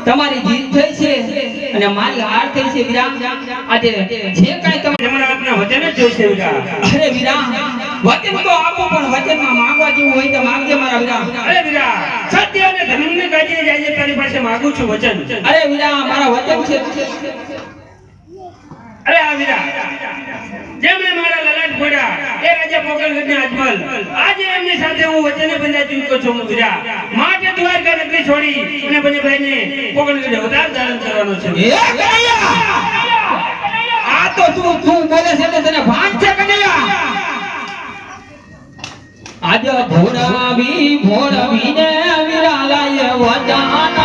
તમારી જીત થઈ છે અને મારી હાર થઈ છે વીરા આજે જે કાઈ તમારે આપના વચન જ જોઈશે વીરા અરે વીરા વચન તો આપો પણ વચનમાં માંગવા જેવું હોય તો માંગજે મારા વીરા અરે વીરા સત્ય અને ધર્મને કાજે જાય તારી પાસે માંગુ છું વચન અરે વીરા મારા વચન છે અરે આ વીરા જેમણે મારા લલાટ ફોડ્યા એ રાજા પોકરગઢને અજમલ આજે એમની સાથે હું વચને બંધા ચૂક્યો છું વીરા માટે દ્વારકા નગરી છોડી અને બંને ભાઈને પોકરગઢ અવતાર ધારણ કરવાનો છે એ કનૈયા આ તો તું બોલે છે એટલે તને ભાન છે કનૈયા આજ ભોળાવી ને વીરા લાય વજાન